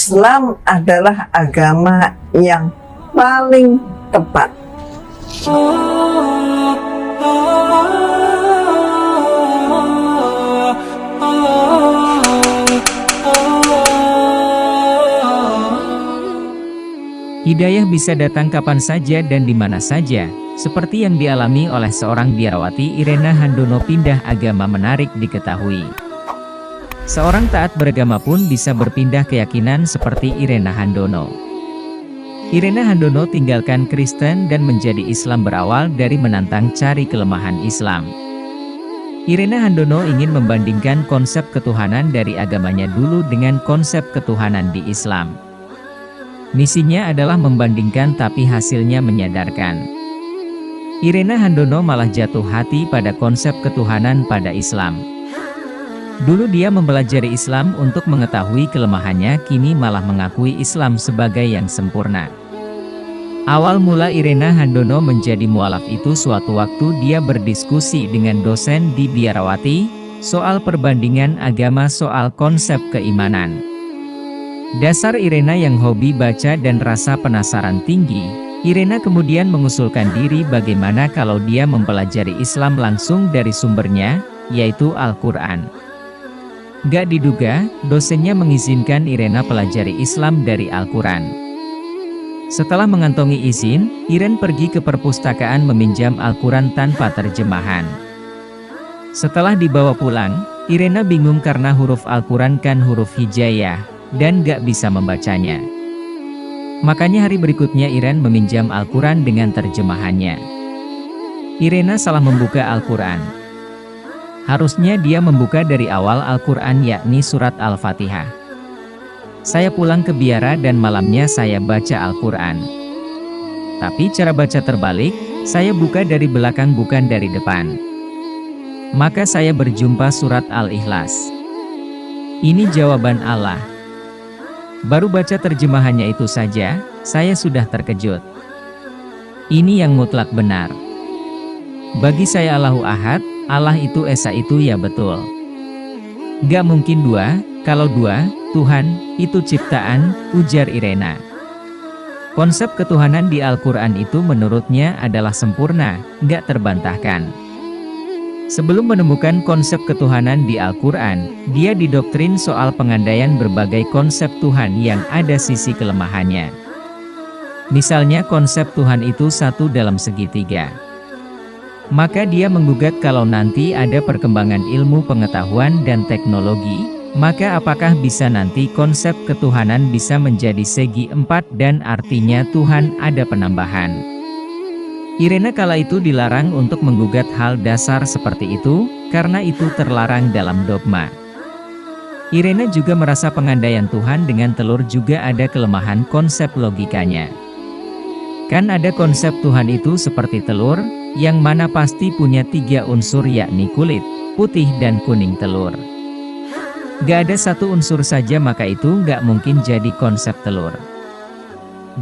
Islam adalah agama yang paling tepat. Hidayah bisa datang kapan saja dan di mana saja, seperti yang dialami oleh seorang biarawati Irena Handono. Pindah agama menarik diketahui. Seorang taat beragama pun bisa berpindah keyakinan seperti Irena Handono. Irena Handono tinggalkan Kristen dan menjadi Islam berawal dari menantang cari kelemahan Islam. Irena Handono ingin membandingkan konsep ketuhanan dari agamanya dulu dengan konsep ketuhanan di Islam. Misinya adalah membandingkan tapi hasilnya menyadarkan. Irena Handono malah jatuh hati pada konsep ketuhanan pada Islam. Dulu dia mempelajari Islam untuk mengetahui kelemahannya, kini malah mengakui Islam sebagai yang sempurna. Awal mula Irena Handono menjadi mualaf itu suatu waktu dia berdiskusi dengan dosen di Biarawati, soal perbandingan agama soal konsep keimanan. Dasar Irena yang hobi baca dan rasa penasaran tinggi, Irena kemudian mengusulkan diri bagaimana kalau dia mempelajari Islam langsung dari sumbernya, yaitu Al-Quran. Gak diduga, dosennya mengizinkan Irena pelajari Islam dari Al-Quran. Setelah mengantongi izin, Irena pergi ke perpustakaan meminjam Al-Quran tanpa terjemahan. Setelah dibawa pulang, Irena bingung karena huruf Al-Quran kan huruf hijaiyah, dan gak bisa membacanya. Makanya hari berikutnya Irena meminjam Al-Quran dengan terjemahannya. Irena salah membuka Al-Quran. Harusnya dia membuka dari awal Al-Quran, yakni surat Al-Fatihah. Saya pulang ke biara dan malamnya saya baca Al-Quran. Tapi cara baca terbalik, saya buka dari belakang bukan dari depan. Maka saya berjumpa surat Al-Ikhlas. Ini jawaban Allah. Baru baca terjemahannya itu saja, saya sudah terkejut. Ini yang mutlak benar. Bagi saya Allahu Ahad, Allah itu Esa itu ya betul. Gak mungkin dua, kalau dua, Tuhan, itu ciptaan, ujar Irena. Konsep ketuhanan di Al-Quran itu menurutnya adalah sempurna, gak terbantahkan. Sebelum menemukan konsep ketuhanan di Al-Quran, dia didoktrin soal pengandaian berbagai konsep Tuhan yang ada sisi kelemahannya. Misalnya konsep Tuhan itu satu dalam segitiga. Maka dia menggugat kalau nanti ada perkembangan ilmu pengetahuan dan teknologi, maka apakah bisa nanti konsep ketuhanan bisa menjadi segi empat dan artinya Tuhan ada penambahan. Irena kala itu dilarang untuk menggugat hal dasar seperti itu, karena itu terlarang dalam dogma. Irena juga merasa pengandaian Tuhan dengan telur juga ada kelemahan konsep logikanya. Kan ada konsep Tuhan itu seperti telur, yang mana pasti punya tiga unsur yakni kulit, putih dan kuning telur. Gak ada satu unsur saja maka itu gak mungkin jadi konsep telur.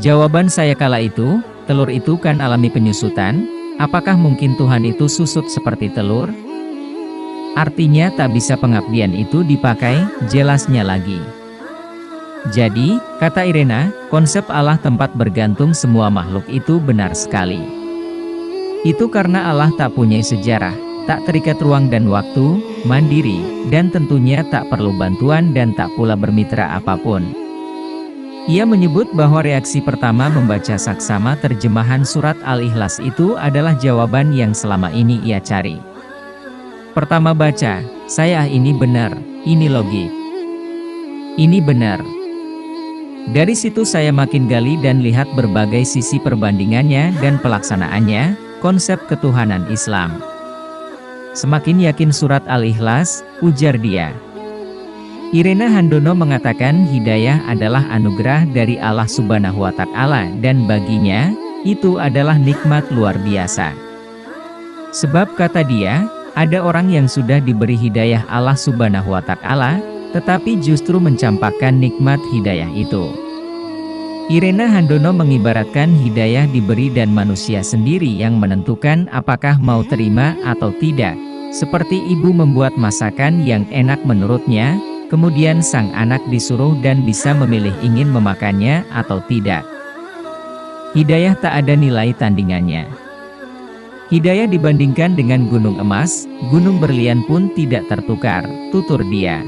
Jawaban saya kala itu, telur itu kan alami penyusutan, apakah mungkin Tuhan itu susut seperti telur? Artinya tak bisa pengabdian itu dipakai, jelasnya lagi. Jadi, kata Irena, konsep Allah tempat bergantung semua makhluk itu benar sekali. Itu karena Allah tak punya sejarah, tak terikat ruang dan waktu, mandiri, dan tentunya tak perlu bantuan dan tak pula bermitra apapun. Ia menyebut bahwa reaksi pertama membaca saksama terjemahan surat Al-Ikhlas itu adalah jawaban yang selama ini ia cari. Pertama baca, ini benar, ini logik. Ini benar. Dari situ saya makin gali dan lihat berbagai sisi perbandingannya dan pelaksanaannya, konsep ketuhanan Islam. Semakin yakin surat Al-Ikhlas, ujar dia. Irena Handono mengatakan hidayah adalah anugerah dari Allah Subhanahu wa Ta'ala dan baginya, itu adalah nikmat luar biasa. Sebab kata dia, ada orang yang sudah diberi hidayah Allah Subhanahu wa Ta'ala, tetapi justru mencampakkan nikmat hidayah itu. Irena Handono mengibaratkan hidayah diberi dan manusia sendiri yang menentukan apakah mau terima atau tidak, seperti ibu membuat masakan yang enak menurutnya, Kemudian sang anak disuruh dan bisa memilih ingin memakannya atau tidak. Hidayah tak ada nilai tandingannya. Hidayah dibandingkan dengan gunung emas, gunung berlian pun tidak tertukar, tutur dia.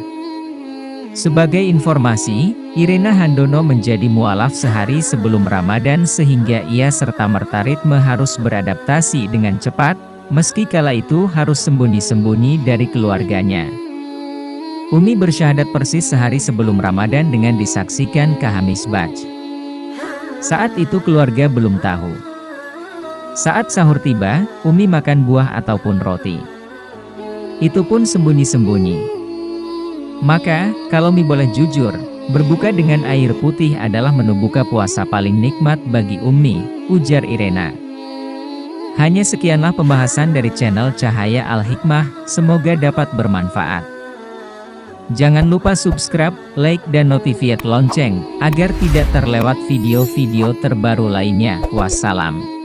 Sebagai informasi, Irena Handono menjadi mualaf sehari sebelum Ramadan sehingga ia serta-merta ritme harus beradaptasi dengan cepat, meski kala itu harus sembunyi-sembunyi dari keluarganya. Umi bersyahadat persis sehari sebelum Ramadan dengan disaksikan Kahamis Baj. Saat itu keluarga belum tahu. Saat sahur tiba, Umi makan buah ataupun roti. Itu pun sembunyi-sembunyi. Maka, kalau Mi boleh jujur, berbuka dengan air putih adalah menu buka puasa paling nikmat bagi Umi, ujar Irena. Hanya sekianlah pembahasan dari channel Cahaya Al-Hikmah, semoga dapat bermanfaat. Jangan lupa subscribe, like dan notifikat lonceng, agar tidak terlewat video-video terbaru lainnya. Wassalam.